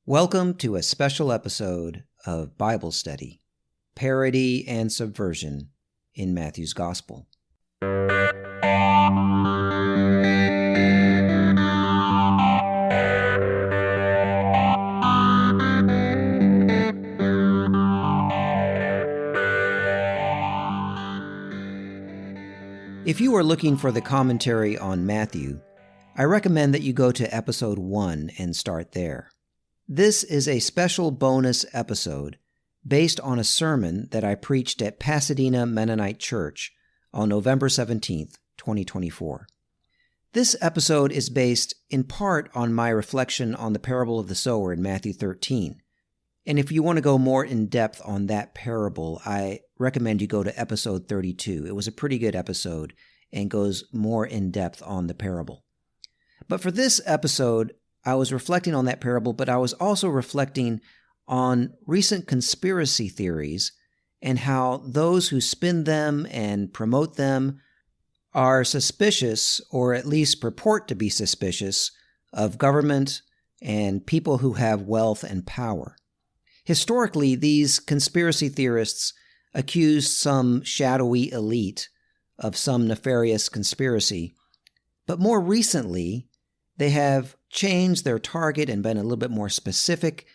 Welcome to a special episode of Bible Study, Parody and Subversion in Matthew's Gospel. If you are looking for the commentary on Matthew, I recommend that you go to episode 1 and start there. This is a special bonus episode based on a sermon that I preached at Pasadena Mennonite Church on November 17th, 2024. This episode is based in part on my reflection on the parable of the sower in Matthew 13. And if you want to go more in depth on that parable, I recommend you go to episode 32. It was a pretty good episode and goes more in depth on the parable. But for this episode, I was reflecting on that parable, but I was also reflecting on recent conspiracy theories and how those who spin them and promote them are suspicious, or at least purport to be suspicious, of government and people who have wealth and power. Historically, these conspiracy theorists accused some shadowy elite of some nefarious conspiracy, but more recently, they have changed their target and been a little bit more specific,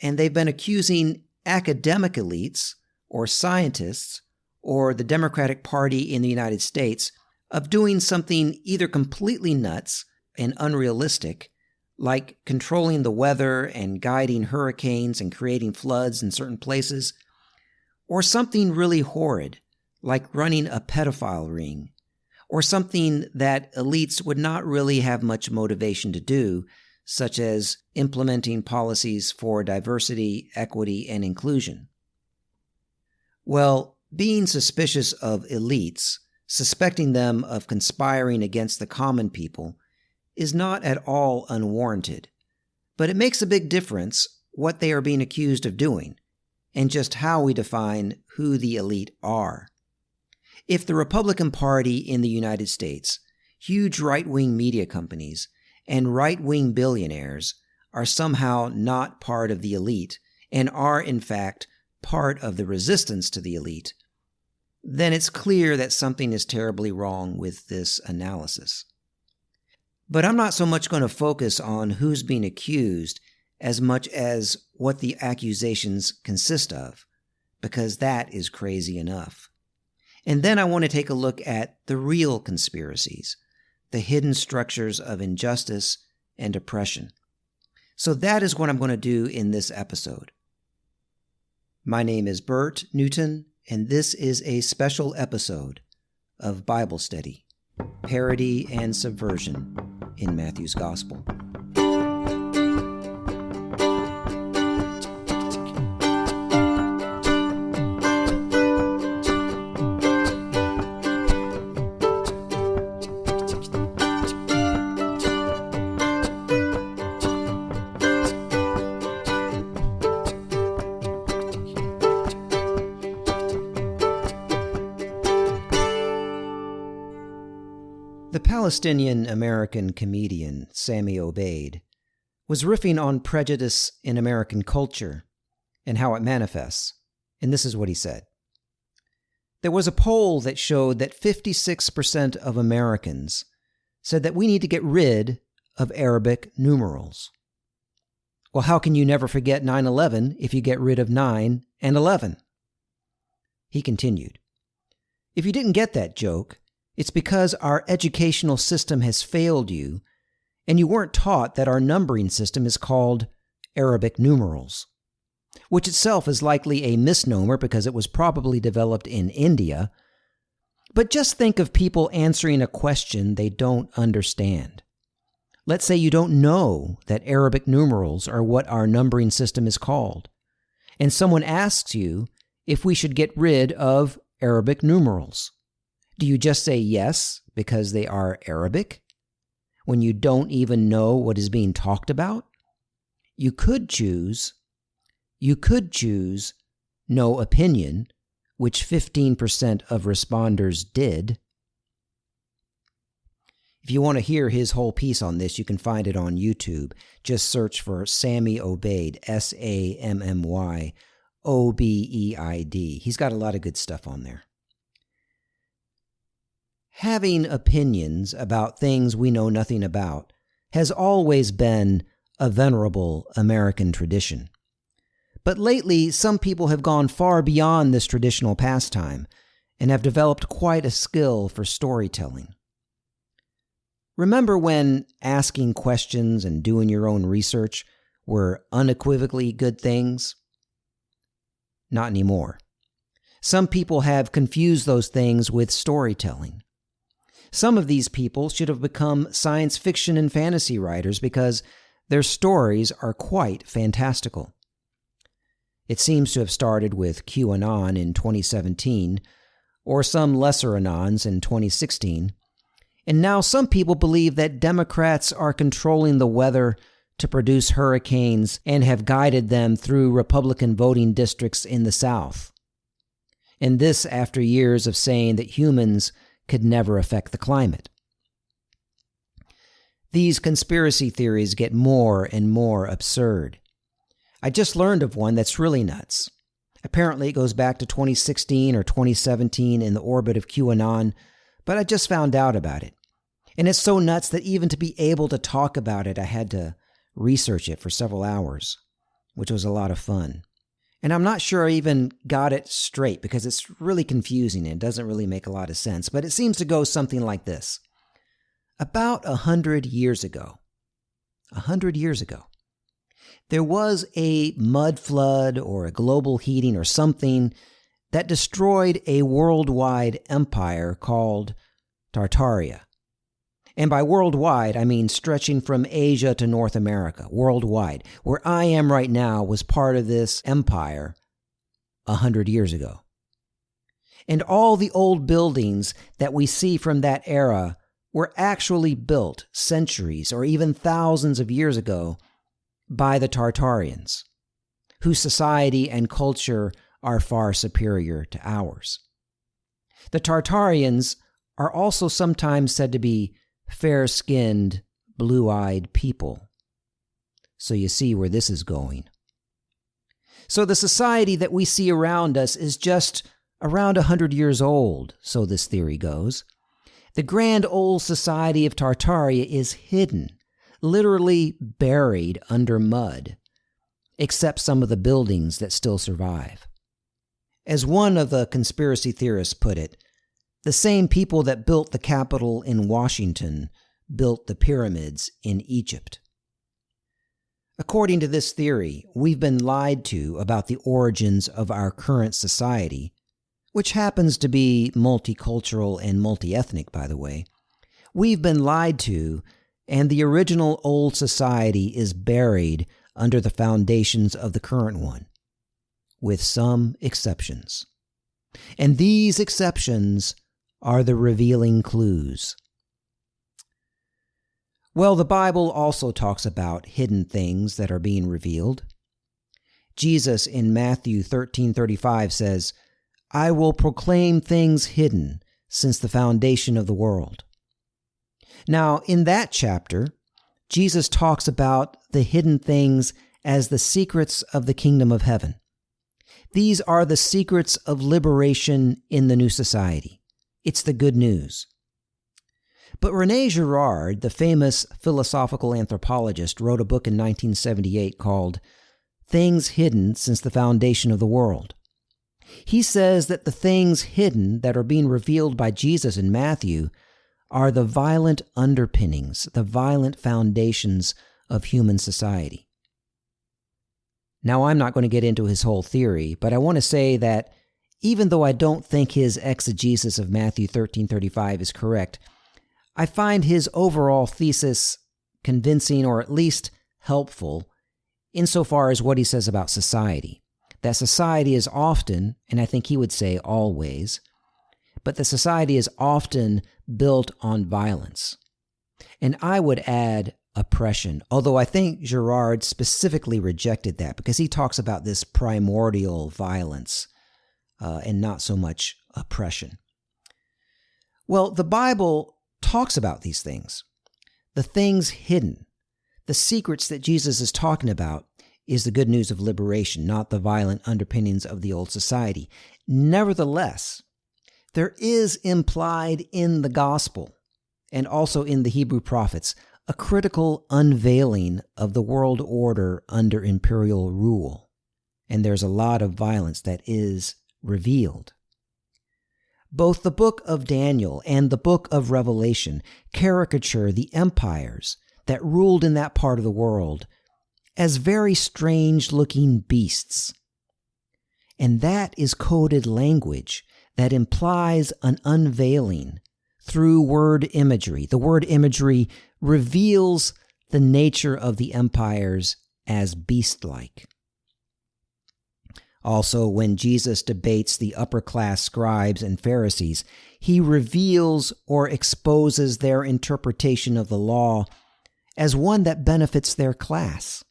and they've been accusing academic elites or scientists or the Democratic Party in the United States of doing something either completely nuts and unrealistic, like controlling the weather and guiding hurricanes and creating floods in certain places, or something really horrid, like running a pedophile ring, or something that elites would not really have much motivation to do, such as implementing policies for diversity, equity, and inclusion. Well, being suspicious of elites, suspecting them of conspiring against the common people, is not at all unwarranted, but it makes a big difference what they are being accused of doing, and just how we define who the elite are. If the Republican Party in the United States, huge right-wing media companies, and right-wing billionaires are somehow not part of the elite and are, in fact, part of the resistance to the elite, then it's clear that something is terribly wrong with this analysis. But I'm not so much going to focus on who's being accused as much as what the accusations consist of, because that is crazy enough. And then I want to take a look at the real conspiracies, the hidden structures of injustice and oppression. So that is what I'm going to do in this episode. My name is Bert Newton, and this is a special episode of Bible Study, Parody and Subversion in Matthew's Gospel. The Palestinian-American comedian Sammy Obeid was riffing on prejudice in American culture and how it manifests, and this is what he said. There was a poll that showed that 56% of Americans said that we need to get rid of Arabic numerals. Well, how can you never forget 9/11 if you get rid of 9 and 11? He continued, if you didn't get that joke, it's because our educational system has failed you, and you weren't taught that our numbering system is called Arabic numerals, which itself is likely a misnomer because it was probably developed in India. But just think of people answering a question they don't understand. Let's say you don't know that Arabic numerals are what our numbering system is called, and someone asks you if we should get rid of Arabic numerals. Do you just say yes because they are Arabic when you don't even know what is being talked about? You could choose no opinion, which 15% of responders did. If you want to hear his whole piece on this, you can find it on YouTube. Just search for Sammy Obeid, SAMMYOBEID. He's got a lot of good stuff on there. Having opinions about things we know nothing about has always been a venerable American tradition. But lately, some people have gone far beyond this traditional pastime and have developed quite a skill for storytelling. Remember when asking questions and doing your own research were unequivocally good things? Not anymore. Some people have confused those things with storytelling. Some of these people should have become science fiction and fantasy writers because their stories are quite fantastical. It seems to have started with QAnon in 2017, or some lesser anons in 2016, and now some people believe that Democrats are controlling the weather to produce hurricanes and have guided them through Republican voting districts in the South. And this after years of saying that humans could never affect the climate. These conspiracy theories get more and more absurd. I just learned of one that's really nuts. Apparently it goes back to 2016 or 2017 in the orbit of QAnon, but I just found out about it. And it's so nuts that even to be able to talk about it, I had to research it for several hours, which was a lot of fun. And I'm not sure I even got it straight because it's really confusing and it doesn't really make a lot of sense, but it seems to go something like this. About 100 years ago, there was a mud flood or a global heating or something that destroyed a worldwide empire called Tartaria. And by worldwide, I mean stretching from Asia to North America, worldwide. Where I am right now was part of this empire 100 years ago. And all the old buildings that we see from that era were actually built centuries or even thousands of years ago by the Tartarians, whose society and culture are far superior to ours. The Tartarians are also sometimes said to be fair-skinned, blue-eyed people. So you see where this is going. So the society that we see around us is just around 100 years old, so this theory goes. The grand old society of Tartaria is hidden, literally buried under mud, except some of the buildings that still survive. As one of the conspiracy theorists put it, the same people that built the Capitol in Washington built the pyramids in Egypt. According to this theory, we've been lied to about the origins of our current society, which happens to be multicultural and multi-ethnic, by the way. We've been lied to, and the original old society is buried under the foundations of the current one, with some exceptions. And these exceptions are the revealing clues. Well, the Bible also talks about hidden things that are being revealed. Jesus in Matthew 13:35 says, "I will proclaim things hidden since the foundation of the world." Now, in that chapter, Jesus talks about the hidden things as the secrets of the kingdom of heaven. These are the secrets of liberation in the new society. It's the good news. But René Girard, the famous philosophical anthropologist, wrote a book in 1978 called Things Hidden Since the Foundation of the World. He says that the things hidden that are being revealed by Jesus in Matthew are the violent underpinnings, the violent foundations of human society. Now, I'm not going to get into his whole theory, but I want to say that even though I don't think his exegesis of Matthew 13:35 is correct, I find his overall thesis convincing or at least helpful insofar as what he says about society. That society is often, and I think he would say always, but the society is often built on violence. And I would add oppression, although I think Girard specifically rejected that because he talks about this primordial violence and not so much oppression. Well, the Bible talks about these things. The things hidden, the secrets that Jesus is talking about, is the good news of liberation, not the violent underpinnings of the old society. Nevertheless, there is implied in the gospel and also in the Hebrew prophets a critical unveiling of the world order under imperial rule. And there's a lot of violence that is revealed. Both the book of Daniel and the book of Revelation caricature the empires that ruled in that part of the world as very strange-looking beasts. And that is coded language that implies an unveiling through word imagery. The word imagery reveals the nature of the empires as beast-like. Also, when Jesus debates the upper-class scribes and Pharisees, he reveals or exposes their interpretation of the law as one that benefits their class.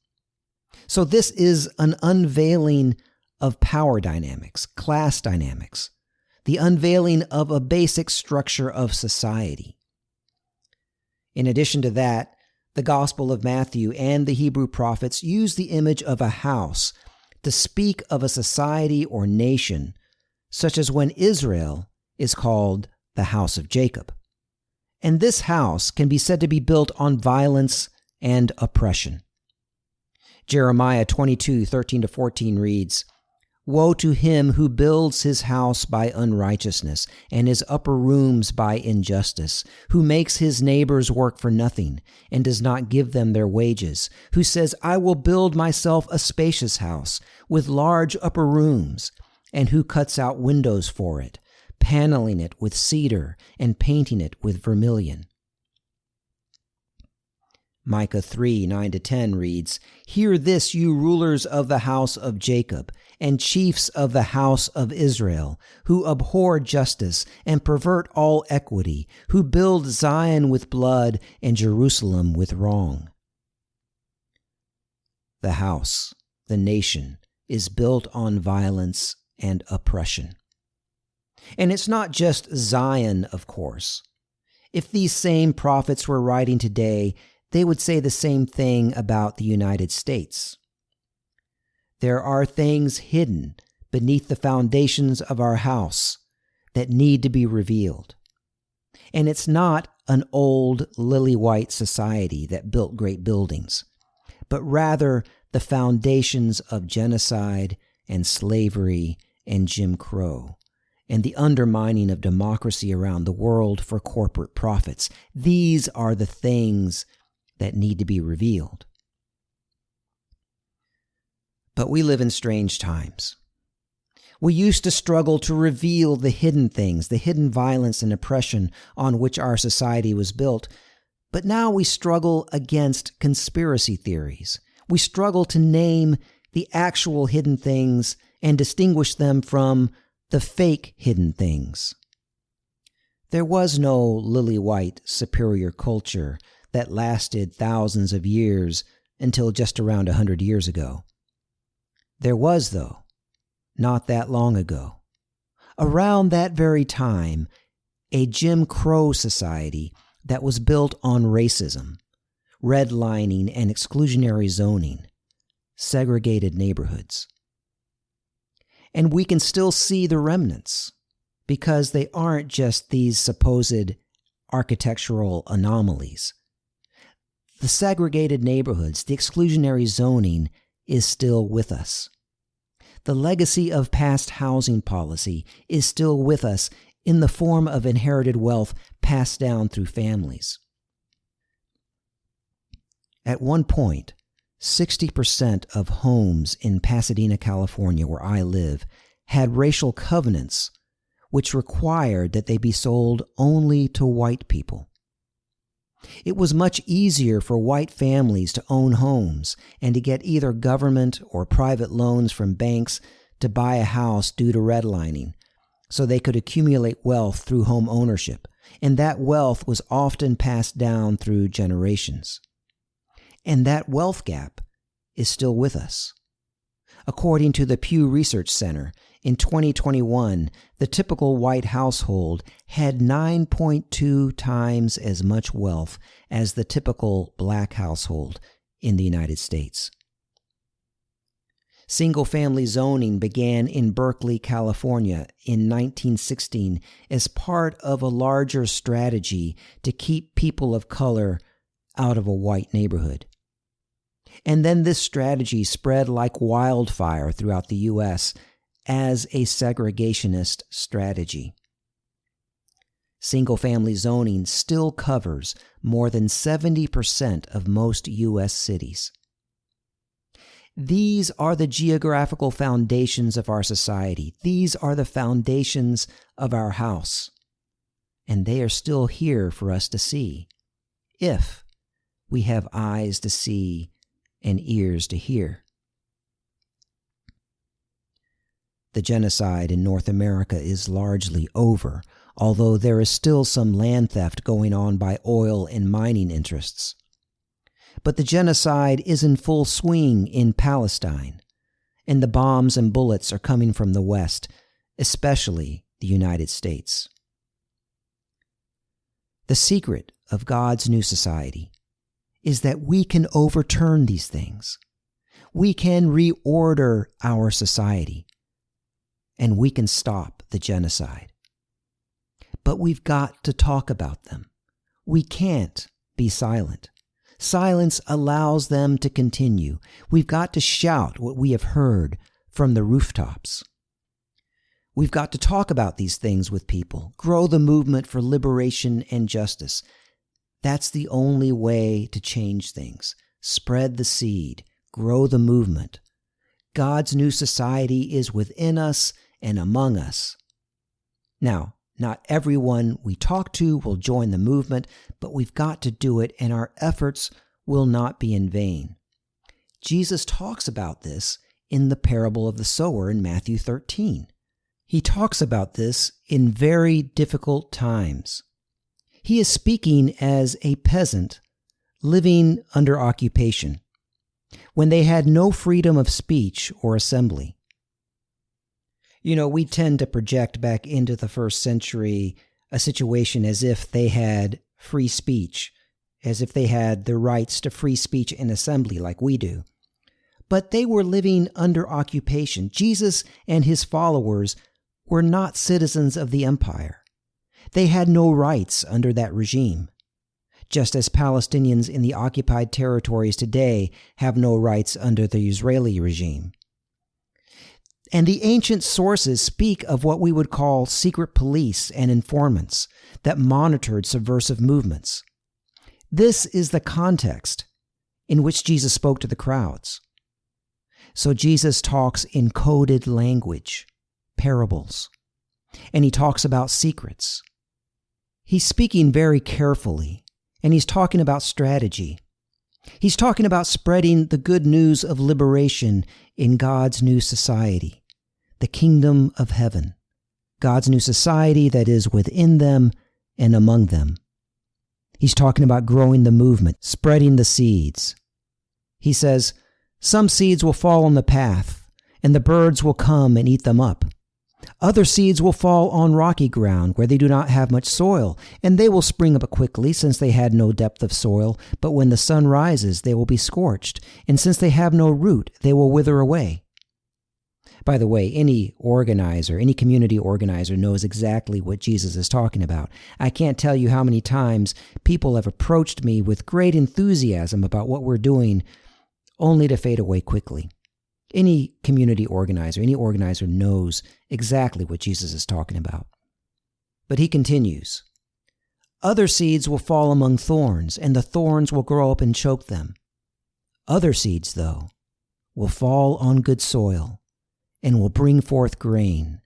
So this is an unveiling of power dynamics, class dynamics, the unveiling of a basic structure of society. In addition to that, the Gospel of Matthew and the Hebrew prophets use the image of a house to speak of a society or nation, such as when Israel is called the house of Jacob. And this house can be said to be built on violence and oppression. Jeremiah 22:13-14 reads, "Woe to him who builds his house by unrighteousness, and his upper rooms by injustice, who makes his neighbors work for nothing, and does not give them their wages, who says, 'I will build myself a spacious house, with large upper rooms,' and who cuts out windows for it, paneling it with cedar, and painting it with vermilion." Micah 3:9-10 reads, "Hear this, you rulers of the house of Jacob, and chiefs of the house of Israel, who abhor justice and pervert all equity, who build Zion with blood and Jerusalem with wrong." The house, the nation, is built on violence and oppression. And it's not just Zion, of course. If these same prophets were writing today, they would say the same thing about the United States. There are things hidden beneath the foundations of our house that need to be revealed. And it's not an old lily-white society that built great buildings, but rather the foundations of genocide and slavery and Jim Crow, and the undermining of democracy around the world for corporate profits. These are the things that need to be revealed. But we live in strange times. We used to struggle to reveal the hidden things, the hidden violence and oppression on which our society was built, but now we struggle against conspiracy theories. We struggle to name the actual hidden things and distinguish them from the fake hidden things. There was no lily-white superior culture that lasted thousands of years until just around 100 years ago. There was, though, not that long ago. Around that very time, a Jim Crow society that was built on racism, redlining and exclusionary zoning, segregated neighborhoods. And we can still see the remnants because they aren't just these supposed architectural anomalies. The segregated neighborhoods, the exclusionary zoning is still with us. The legacy of past housing policy is still with us in the form of inherited wealth passed down through families. At one point, 60% of homes in Pasadena, California, where I live, had racial covenants which required that they be sold only to white people. It was much easier for white families to own homes and to get either government or private loans from banks to buy a house due to redlining, so they could accumulate wealth through home ownership, and that wealth was often passed down through generations. And that wealth gap is still with us. According to the Pew Research Center, In 2021, the typical white household had 9.2 times as much wealth as the typical black household in the United States. Single-family zoning began in Berkeley, California in 1916 as part of a larger strategy to keep people of color out of a white neighborhood. And then this strategy spread like wildfire throughout the U.S. as a segregationist strategy. Single-family zoning still covers more than 70% of most U.S. cities. These are the geographical foundations of our society. These are the foundations of our house. And they are still here for us to see, if we have eyes to see and ears to hear. The genocide in North America is largely over, although there is still some land theft going on by oil and mining interests. But the genocide is in full swing in Palestine, and the bombs and bullets are coming from the West, especially the United States. The secret of God's new society is that we can overturn these things. We can reorder our society, and we can stop the genocide. But we've got to talk about them. We can't be silent. Silence allows them to continue. We've got to shout what we have heard from the rooftops. We've got to talk about these things with people, grow the movement for liberation and justice. That's the only way to change things. Spread the seed, grow the movement. God's new society is within us and among us. Now, not everyone we talk to will join the movement, but we've got to do it, and our efforts will not be in vain. Jesus talks about this in the parable of the sower in Matthew 13. He talks about this in very difficult times. He is speaking as a peasant living under occupation, when they had no freedom of speech or assembly. You know, we tend to project back into the first century a situation as if they had free speech, as if they had the rights to free speech and assembly like we do. But they were living under occupation. Jesus and his followers were not citizens of the empire. They had no rights under that regime, just as Palestinians in the occupied territories today have no rights under the Israeli regime. And the ancient sources speak of what we would call secret police and informants that monitored subversive movements. This is the context in which Jesus spoke to the crowds. So Jesus talks in coded language, parables, and he talks about secrets. He's speaking very carefully, and he's talking about strategy. He's talking about spreading the good news of liberation in God's new society, the kingdom of heaven, God's new society that is within them and among them. He's talking about growing the movement, spreading the seeds. He says, some seeds will fall on the path, and the birds will come and eat them up. Other seeds will fall on rocky ground where they do not have much soil, and they will spring up quickly since they had no depth of soil. But when the sun rises, they will be scorched, and since they have no root, they will wither away. By the way, any organizer, any community organizer knows exactly what Jesus is talking about. I can't tell you how many times people have approached me with great enthusiasm about what we're doing, only to fade away quickly. Any community organizer, any organizer knows exactly what Jesus is talking about. But he continues, other seeds will fall among thorns, and the thorns will grow up and choke them. Other seeds, though, will fall on good soil and will bring forth grain,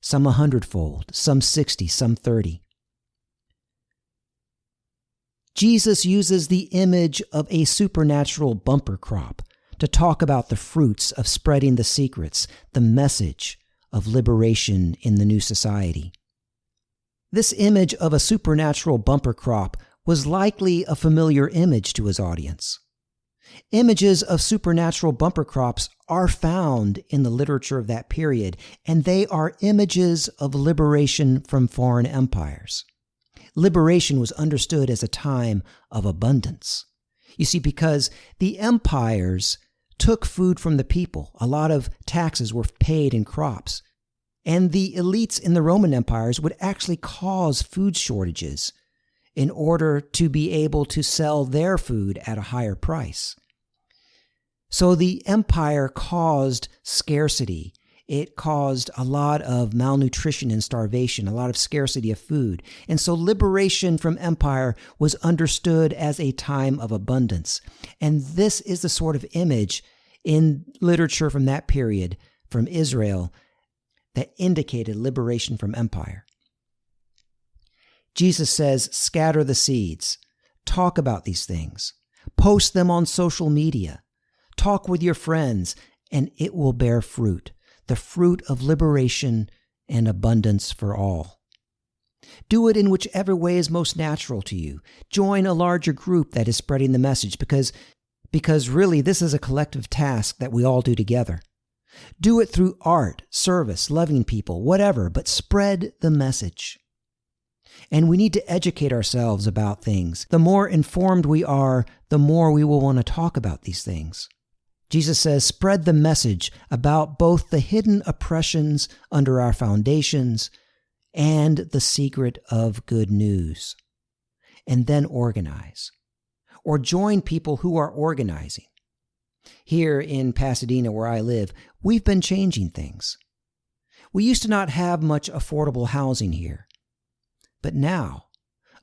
some 100-fold, some 60, some 30. Jesus uses the image of a supernatural bumper crop to talk about the fruits of spreading the secrets, the message of liberation in the new society. This image of a supernatural bumper crop was likely a familiar image to his audience. Images of supernatural bumper crops are found in the literature of that period, and they are images of liberation from foreign empires. Liberation was understood as a time of abundance. You see, because the empires took food from the people, a lot of taxes were paid in crops, and the elites in the Roman empires would actually cause food shortages in order to be able to sell their food at a higher price. So the empire caused scarcity. It caused a lot of malnutrition and starvation, a lot of scarcity of food. And so liberation from empire was understood as a time of abundance. And this is the sort of image in literature from that period, from Israel, that indicated liberation from empire. Jesus says, scatter the seeds, talk about these things, post them on social media, talk with your friends, and it will bear fruit, the fruit of liberation and abundance for all. Do it in whichever way is most natural to you. Join a larger group that is spreading the message because really this is a collective task that we all do together. Do it through art, service, loving people, whatever, but spread the message. And we need to educate ourselves about things. The more informed we are, the more we will want to talk about these things. Jesus says, spread the message about both the hidden oppressions under our foundations and the secret of good news. And then organize. Or join people who are organizing. Here in Pasadena, where I live, we've been changing things. We used to not have much affordable housing here. But now,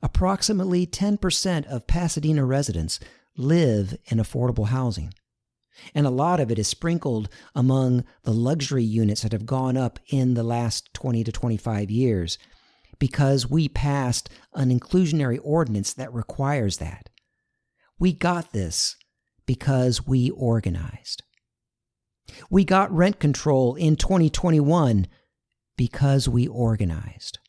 approximately 10% of Pasadena residents live in affordable housing. And a lot of it is sprinkled among the luxury units that have gone up in the last 20 to 25 years because we passed an inclusionary ordinance that requires that. We got this because we organized. We got rent control in 2021 because we organized.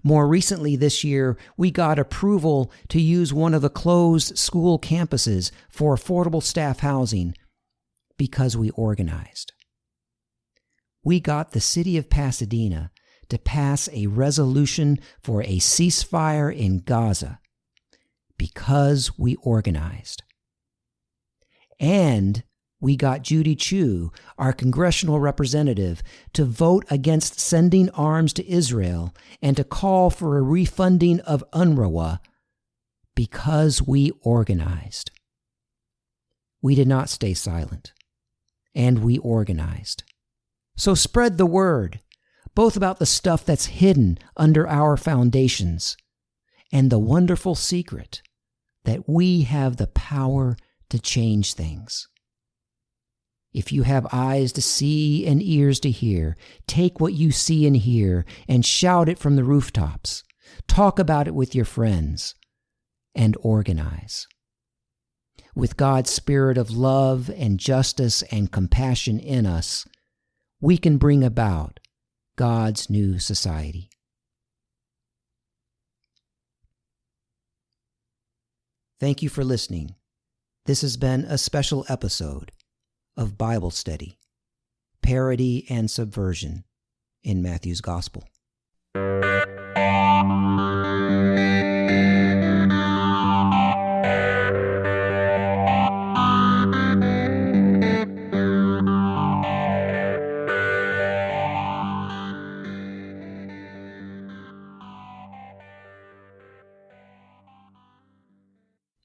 More recently this year, we got approval to use one of the closed school campuses for affordable staff housing because we organized. We got the city of Pasadena to pass a resolution for a ceasefire in Gaza because we organized. And we got Judy Chu, our congressional representative, to vote against sending arms to Israel and to call for a refunding of UNRWA because we organized. We did not stay silent, and we organized. So spread the word, both about the stuff that's hidden under our foundations and the wonderful secret that we have the power to change things. If you have eyes to see and ears to hear, take what you see and hear and shout it from the rooftops. Talk about it with your friends and organize. With God's spirit of love and justice and compassion in us, we can bring about God's new society. Thank you for listening. This has been a special episode of Bible Study, Parody and Subversion in Matthew's Gospel.